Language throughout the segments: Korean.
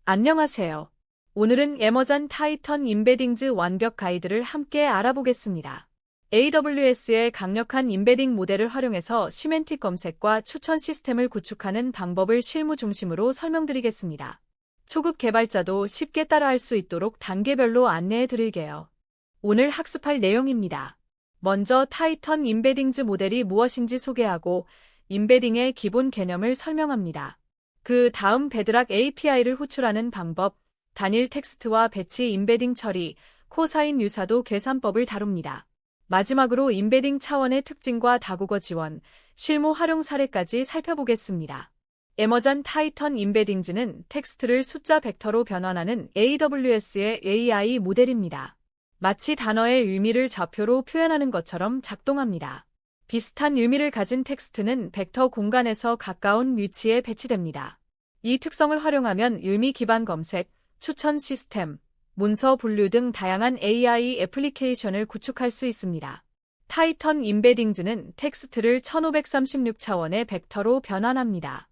안녕하세요. 오늘은 에머전 타이턴 임베딩즈 완벽 가이드를 함께 알아보겠습니다. AWS의 강력한 임베딩 모델을 활용해서 시멘틱 검색과 추천 시스템을 구축하는 방법을 실무 중심으로 설명드리겠습니다. 초급 개발자도 쉽게 따라할 수 있도록 단계별로 안내해 드릴게요. 오늘 학습할 내용입니다. 먼저 타이턴 임베딩즈 모델이 무엇인지 소개하고 임베딩의 기본 개념을 설명합니다. 그 다음 베드락 API를 호출하는 방법, 단일 텍스트와 배치 임베딩 처리, 코사인 유사도 계산법을 다룹니다. 마지막으로 임베딩 차원의 특징과 다국어 지원, 실무 활용 사례까지 살펴보겠습니다. 에머전 타이턴 임베딩즈는 텍스트를 숫자 벡터로 변환하는 AWS의 AI 모델입니다. 마치 단어의 의미를 좌표로 표현하는 것처럼 작동합니다. 비슷한 의미를 가진 텍스트는 벡터 공간에서 가까운 위치에 배치됩니다. 이 특성을 활용하면 의미 기반 검색, 추천 시스템, 문서 분류 등 다양한 AI 애플리케이션을 구축할 수 있습니다. 타이턴 임베딩즈는 텍스트를 1536차원의 벡터로 변환합니다.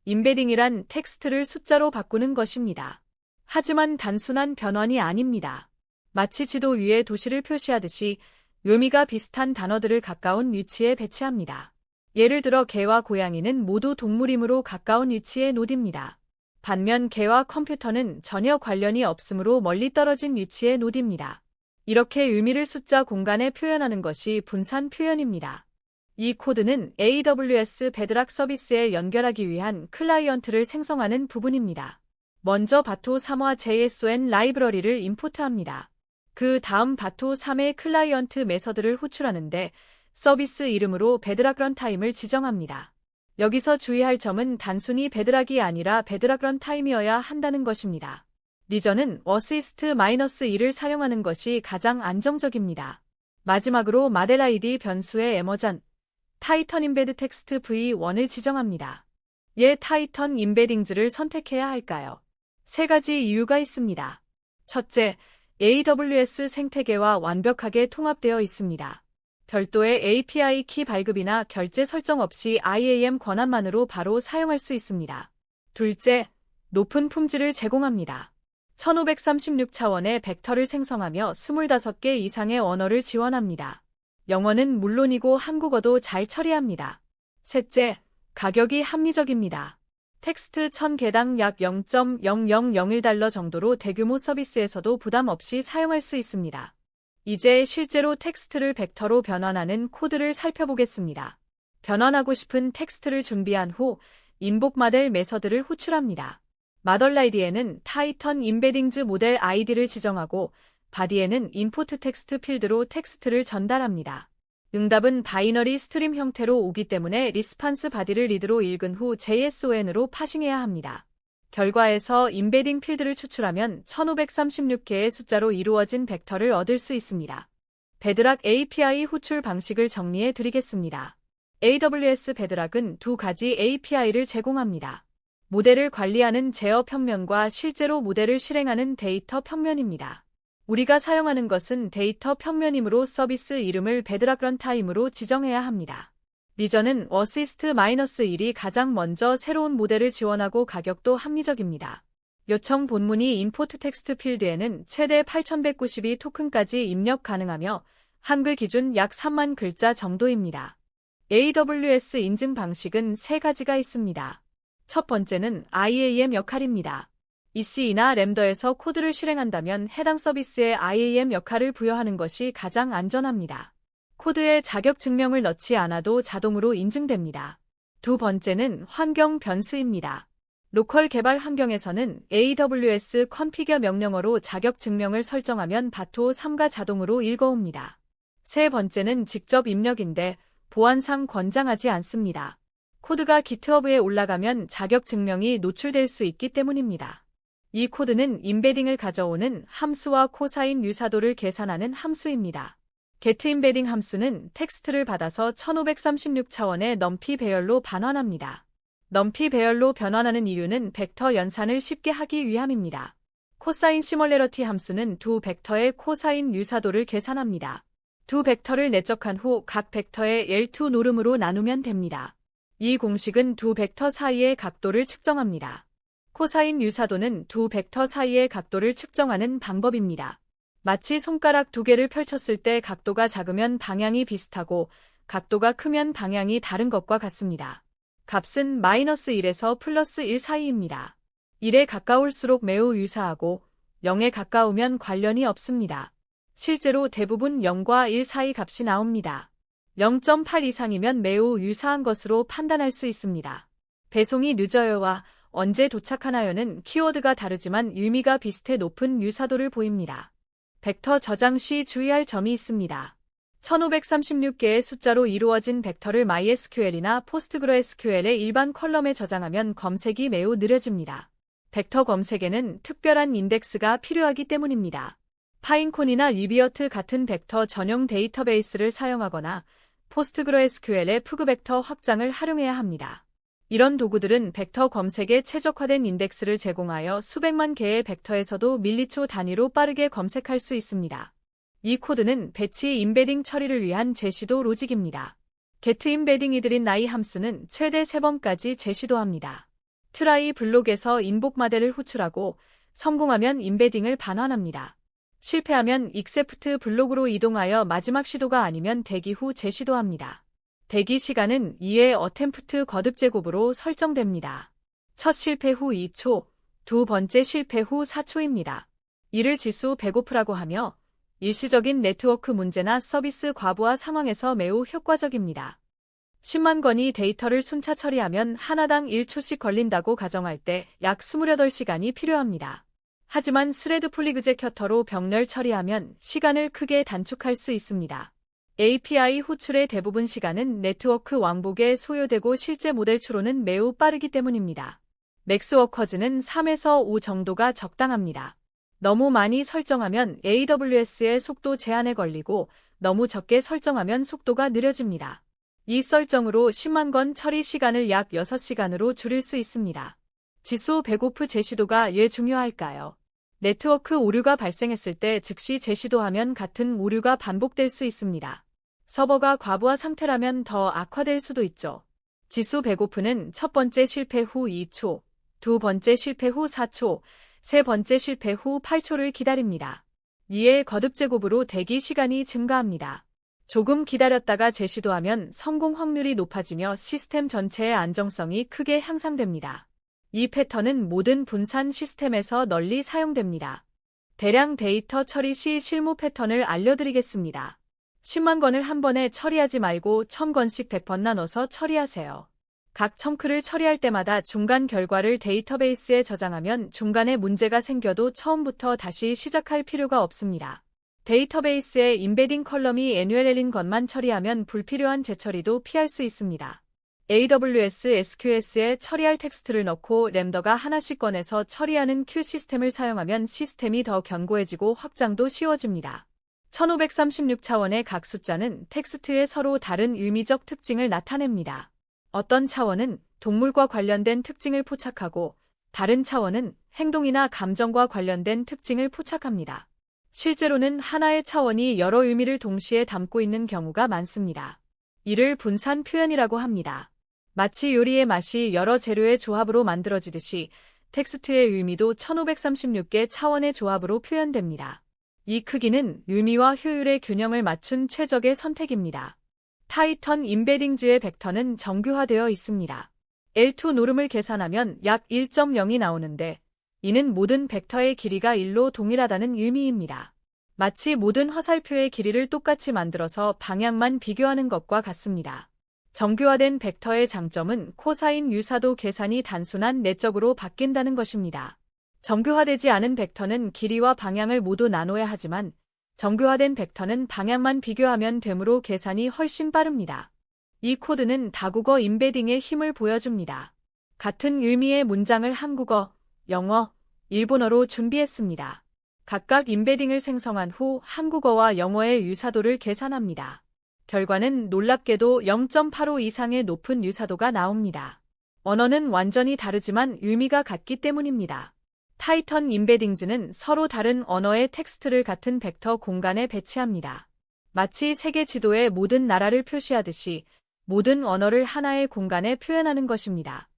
임베딩이란 텍스트를 숫자로 바꾸는 것입니다. 하지만 단순한 변환이 아닙니다. 마치 지도 위에 도시를 표시하듯이 의미가 비슷한 단어들을 가까운 위치에 배치합니다. 예를 들어 개와 고양이는 모두 동물이므로 가까운 위치에 놓입니다. 반면 개와 컴퓨터는 전혀 관련이 없으므로 멀리 떨어진 위치에 놓입니다. 이렇게 의미를 숫자 공간에 표현하는 것이 분산 표현입니다. 이 코드는 AWS 베드락 서비스에 연결하기 위한 클라이언트를 생성하는 부분입니다. 먼저 바토3화 JSON 라이브러리를 임포트합니다. 그 다음 바토3의 클라이언트 메서드를 호출하는데 서비스 이름으로 베드락 런타임을 지정합니다. 여기서 주의할 점은 단순히 베드락이 아니라 베드락 런타임이어야 한다는 것입니다. 리전은 어시스트-1을 사용하는 것이 가장 안정적입니다. 마지막으로 마델 아이디 변수의 에머전 타이턴 임베드 텍스트 v1을 지정합니다. 예 타이턴 임베딩즈를 선택해야 할까요? 세 가지 이유가 있습니다. 첫째, AWS 생태계와 완벽하게 통합되어 있습니다. 별도의 API 키 발급이나 결제 설정 없이 IAM 권한만으로 바로 사용할 수 있습니다. 둘째, 높은 품질을 제공합니다. 1536차원의 벡터를 생성하며 25개 이상의 언어를 지원합니다. 영어는 물론이고 한국어도 잘 처리합니다. 셋째, 가격이 합리적입니다. 텍스트 1000개당 약 0.0001달러 정도로 대규모 서비스에서도 부담 없이 사용할 수 있습니다. 이제 실제로 텍스트를 벡터로 변환하는 코드를 살펴보겠습니다. 변환하고 싶은 텍스트를 준비한 후 인복 마델 메서드를 호출합니다. 마덜 아이디에는 타이턴 임베딩즈 모델 아이디를 지정하고 바디에는 임포트 텍스트 필드로 텍스트를 전달합니다. 응답은 바이너리 스트림 형태로 오기 때문에 리스판스 바디를 리드로 읽은 후 JSON으로 파싱해야 합니다. 결과에서 임베딩 필드를 추출하면 1536개의 숫자로 이루어진 벡터를 얻을 수 있습니다. 베드락 API 호출 방식을 정리해 드리겠습니다. AWS 베드락은 두 가지 API를 제공합니다. 모델을 관리하는 제어 평면과 실제로 모델을 실행하는 데이터 평면입니다. 우리가 사용하는 것은 데이터 평면이므로 서비스 이름을 베드락 런타임으로 지정해야 합니다. 리전은 어시스트-1이 가장 먼저 새로운 모델을 지원하고 가격도 합리적입니다. 요청 본문이 임포트 텍스트 필드에는 최대 8192 토큰까지 입력 가능하며 한글 기준 약 3만 글자 정도입니다. AWS 인증 방식은 세 가지가 있습니다. 첫 번째는 IAM 역할입니다. EC나 램더에서 코드를 실행한다면 해당 서비스에 IAM 역할을 부여하는 것이 가장 안전합니다. 코드에 자격 증명을 넣지 않아도 자동으로 인증됩니다. 두 번째는 환경 변수입니다. 로컬 개발 환경에서는 AWS 컨피겨 명령어로 자격 증명을 설정하면 바토3가 자동으로 읽어옵니다. 세 번째는 직접 입력인데 보안상 권장하지 않습니다. 코드가 GitHub에 올라가면 자격 증명이 노출될 수 있기 때문입니다. 이 코드는 임베딩을 가져오는 함수와 코사인 유사도를 계산하는 함수입니다. getEmbedding 함수는 텍스트를 받아서 1536차원의 넘피 배열로 반환합니다. 넘피 배열로 변환하는 이유는 벡터 연산을 쉽게 하기 위함입니다. 코사인 시멀레러티 함수는 두 벡터의 코사인 유사도를 계산합니다. 두 벡터를 내적한 후 각 벡터의 L2 노름으로 나누면 됩니다. 이 공식은 두 벡터 사이의 각도를 측정합니다. 코사인 유사도는 두 벡터 사이의 각도를 측정하는 방법입니다. 마치 손가락 두 개를 펼쳤을 때 각도가 작으면 방향이 비슷하고 각도가 크면 방향이 다른 것과 같습니다. 값은 -1에서 +1 사이입니다. 1에 가까울수록 매우 유사하고 0에 가까우면 관련이 없습니다. 실제로 대부분 0과 1 사이 값이 나옵니다. 0.8 이상이면 매우 유사한 것으로 판단할 수 있습니다. 배송이 늦어요와 언제 도착하나요는 키워드가 다르지만 의미가 비슷해 높은 유사도를 보입니다. 벡터 저장 시 주의할 점이 있습니다. 1536개의 숫자로 이루어진 벡터를 MySQL이나 PostgreSQL의 일반 컬럼에 저장하면 검색이 매우 느려집니다. 벡터 검색에는 특별한 인덱스가 필요하기 때문입니다. 파인콘이나 위비어트 같은 벡터 전용 데이터베이스를 사용하거나 PostgreSQL의 푸그벡터 확장을 활용해야 합니다. 이런 도구들은 벡터 검색에 최적화된 인덱스를 제공하여 수백만 개의 벡터에서도 밀리초 단위로 빠르게 검색할 수 있습니다. 이 코드는 배치 임베딩 처리를 위한 제시도 로직입니다. get 임베딩이들인 나이 함수는 최대 3번까지 재시도합니다. try 블록에서 인복 마델을 호출하고 성공하면 임베딩을 반환합니다. 실패하면 except 블록으로 이동하여 마지막 시도가 아니면 대기 후 재시도합니다. 대기 시간은 2의 attempt 거듭 제곱으로 설정됩니다. 첫 실패 후 2초, 두 번째 실패 후 4초입니다. 이를 지수 배고프라고 하며 일시적인 네트워크 문제나 서비스 과부하 상황에서 매우 효과적입니다. 10만 건의 데이터를 순차 처리하면 하나당 1초씩 걸린다고 가정할 때 약 28시간이 필요합니다. 하지만 스레드 폴리그제큐터로 병렬 처리하면 시간을 크게 단축할 수 있습니다. API 호출의 대부분 시간은 네트워크 왕복에 소요되고 실제 모델 추론은 매우 빠르기 때문입니다. 맥스워커즈는 3에서 5 정도가 적당합니다. 너무 많이 설정하면 AWS의 속도 제한에 걸리고 너무 적게 설정하면 속도가 느려집니다. 이 설정으로 10만 건 처리 시간을 약 6시간으로 줄일 수 있습니다. 지수 배고프 재시도가 왜 중요할까요? 네트워크 오류가 발생했을 때 즉시 재시도하면 같은 오류가 반복될 수 있습니다. 서버가 과부하 상태라면 더 악화될 수도 있죠. 지수 배고프는 첫 번째 실패 후 2초, 두 번째 실패 후 4초, 세 번째 실패 후 8초를 기다립니다. 이에 거듭 제곱으로 대기 시간이 증가합니다. 조금 기다렸다가 재시도하면 성공 확률이 높아지며 시스템 전체의 안정성이 크게 향상됩니다. 이 패턴은 모든 분산 시스템에서 널리 사용됩니다. 대량 데이터 처리 시 실무 패턴을 알려드리겠습니다. 10만 건을 한 번에 처리하지 말고 1000건씩 100번 나눠서 처리하세요. 각 청크를 처리할 때마다 중간 결과를 데이터베이스에 저장하면 중간에 문제가 생겨도 처음부터 다시 시작할 필요가 없습니다. 데이터베이스에 임베딩 컬럼이 NULL인 것만 처리하면 불필요한 재처리도 피할 수 있습니다. AWS SQS에 처리할 텍스트를 넣고 램더가 하나씩 꺼내서 처리하는 큐 시스템을 사용하면 시스템이 더 견고해지고 확장도 쉬워집니다. 1536차원의 각 숫자는 텍스트의 서로 다른 의미적 특징을 나타냅니다. 어떤 차원은 동물과 관련된 특징을 포착하고 다른 차원은 행동이나 감정과 관련된 특징을 포착합니다. 실제로는 하나의 차원이 여러 의미를 동시에 담고 있는 경우가 많습니다. 이를 분산 표현이라고 합니다. 마치 요리의 맛이 여러 재료의 조합으로 만들어지듯이 텍스트의 의미도 1536개 차원의 조합으로 표현됩니다. 이 크기는 의미와 효율의 균형을 맞춘 최적의 선택입니다. 타이턴 임베딩즈의 벡터는 정규화되어 있습니다. L2 노름을 계산하면 약 1.0이 나오는데 이는 모든 벡터의 길이가 1로 동일하다는 의미입니다. 마치 모든 화살표의 길이를 똑같이 만들어서 방향만 비교하는 것과 같습니다. 정규화된 벡터의 장점은 코사인 유사도 계산이 단순한 내적으로 바뀐다는 것입니다. 정규화되지 않은 벡터는 길이와 방향을 모두 나눠야 하지만 정규화된 벡터는 방향만 비교하면 되므로 계산이 훨씬 빠릅니다. 이 코드는 다국어 임베딩의 힘을 보여줍니다. 같은 의미의 문장을 한국어, 영어, 일본어로 준비했습니다. 각각 임베딩을 생성한 후 한국어와 영어의 유사도를 계산합니다. 결과는 놀랍게도 0.85 이상의 높은 유사도가 나옵니다. 언어는 완전히 다르지만 의미가 같기 때문입니다. 타이턴 임베딩즈는 서로 다른 언어의 텍스트를 같은 벡터 공간에 배치합니다. 마치 세계 지도에 모든 나라를 표시하듯이 모든 언어를 하나의 공간에 표현하는 것입니다.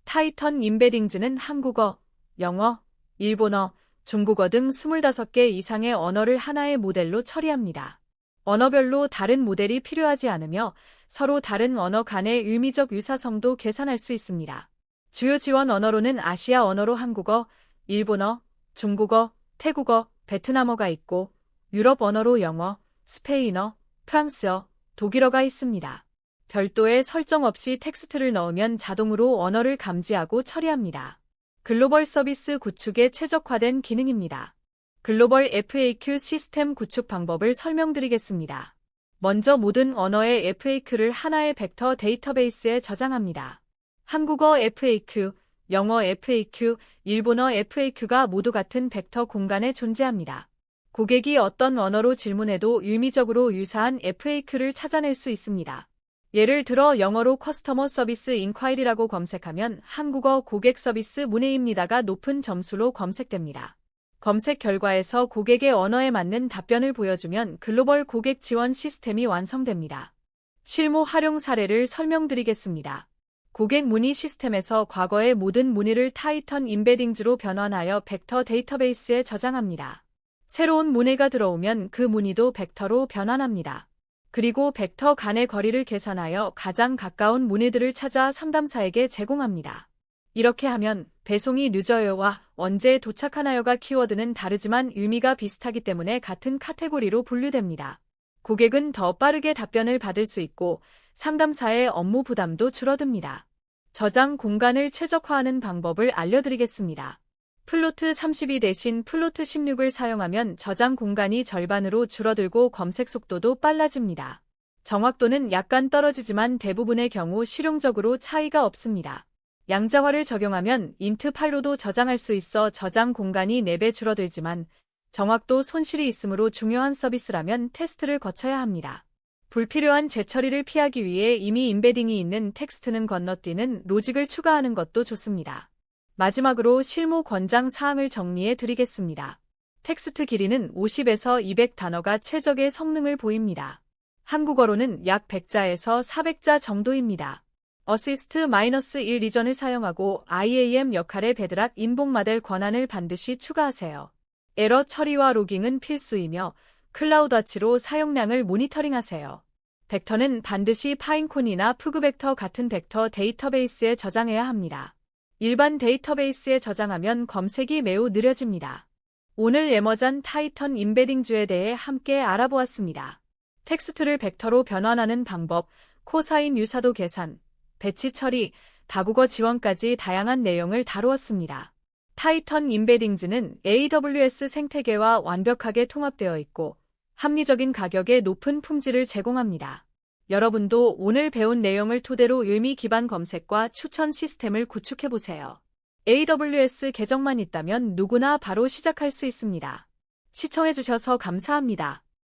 타이턴 임베딩즈는 한국어, 영어, 일본어, 중국어 등 25개 이상의 언어를 하나의 모델로 처리합니다. 언어별로 다른 모델이 필요하지 않으며 서로 다른 언어 간의 의미적 유사성도 계산할 수 있습니다. 주요 지원 언어로는 아시아 언어로 한국어, 일본어, 중국어, 태국어, 베트남어가 있고 유럽 언어로 영어, 스페인어, 프랑스어, 독일어가 있습니다. 별도의 설정 없이 텍스트를 넣으면 자동으로 언어를 감지하고 처리합니다. 글로벌 서비스 구축에 최적화된 기능입니다. 글로벌 FAQ 시스템 구축 방법을 설명드리겠습니다. 먼저 모든 언어의 FAQ를 하나의 벡터 데이터베이스에 저장합니다. 한국어 FAQ, 영어 FAQ, 일본어 FAQ가 모두 같은 벡터 공간에 존재합니다. 고객이 어떤 언어로 질문해도 의미적으로 유사한 FAQ를 찾아낼 수 있습니다. 예를 들어 영어로 커스터머 서비스 인콰이리라고 검색하면 한국어 고객 서비스 문의입니다가 높은 점수로 검색됩니다. 검색 결과에서 고객의 언어에 맞는 답변을 보여주면 글로벌 고객 지원 시스템이 완성됩니다. 실무 활용 사례를 설명드리겠습니다. 고객 문의 시스템에서 과거의 모든 문의를 타이턴 임베딩즈로 변환하여 벡터 데이터베이스에 저장합니다. 새로운 문의가 들어오면 그 문의도 벡터로 변환합니다. 그리고 벡터 간의 거리를 계산하여 가장 가까운 문의들을 찾아 상담사에게 제공합니다. 이렇게 하면 배송이 늦어요와 언제 도착하나요가 키워드는 다르지만 의미가 비슷하기 때문에 같은 카테고리로 분류됩니다. 고객은 더 빠르게 답변을 받을 수 있고 상담사의 업무 부담도 줄어듭니다. 저장 공간을 최적화하는 방법을 알려드리겠습니다. 플로트 32 대신 플로트 16을 사용하면 저장 공간이 절반으로 줄어들고 검색 속도도 빨라집니다. 정확도는 약간 떨어지지만 대부분의 경우 실용적으로 차이가 없습니다. 양자화를 적용하면 int 8로도 저장할 수 있어 저장 공간이 4배 줄어들지만 정확도 손실이 있으므로 중요한 서비스라면 테스트를 거쳐야 합니다. 불필요한 재처리를 피하기 위해 이미 임베딩이 있는 텍스트는 건너뛰는 로직을 추가하는 것도 좋습니다. 마지막으로 실무 권장 사항을 정리해 드리겠습니다. 텍스트 길이는 50에서 200 단어가 최적의 성능을 보입니다. 한국어로는 약 100자에서 400자 정도입니다. 어시스트-1 리전을 사용하고 IAM 역할의 베드락 인봉 모델 권한을 반드시 추가하세요. 에러 처리와 로깅은 필수이며 클라우드워치로 사용량을 모니터링하세요. 벡터는 반드시 파인콘이나 푸그벡터 같은 벡터 데이터베이스에 저장해야 합니다. 일반 데이터베이스에 저장하면 검색이 매우 느려집니다. 오늘 에머전 타이턴 임베딩즈에 대해 함께 알아보았습니다. 텍스트를 벡터로 변환하는 방법, 코사인 유사도 계산, 배치 처리, 다국어 지원까지 다양한 내용을 다루었습니다. 타이턴 임베딩즈는 AWS 생태계와 완벽하게 통합되어 있고 합리적인 가격에 높은 품질을 제공합니다. 여러분도 오늘 배운 내용을 토대로 의미 기반 검색과 추천 시스템을 구축해보세요. AWS 계정만 있다면 누구나 바로 시작할 수 있습니다. 시청해주셔서 감사합니다.